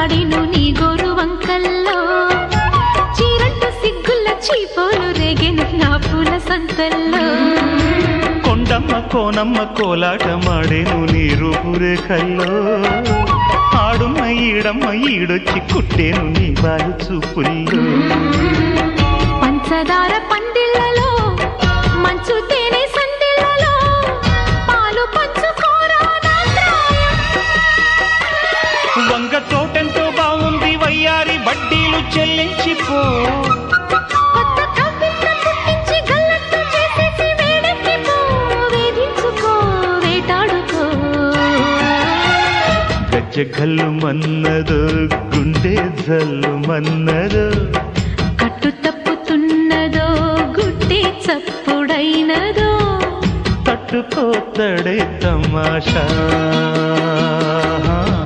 పాడిను నీ గోరు వంకల్లో చీరంటు సిగ్గుల చీపోలు రేగెను నా పూల సంతల్లో కొండమ్మ కోనమ్మ కోలాటమాడేను నీ రూపురేఖల్లో ఆడున్న ఈడమ్మ ఈడొచ్చి కుట్టేను నీ బాలు చూపుల్లో పంచదార పందిళ్ళలో మంచు తేనె సందిళ్ళలో పాలు పంచుకోరా నా ప్రాయం. వంగ తోటెంతో బాగుంది వయ్యారి వడ్డీలు చెల్లించిపో కొత్త కవ్వింత పుట్టించి గల్లట్టు చేసేసి వేడెక్కిపో వేధించుకో వేటాడుకో గజ్జ గల్లు మన్నదో గుండె జల్లు మన్నదో కట్టు తప్పుతున్నదో గుడ్డి చప్పుడైనదో తట్టుకోతడే తమాషా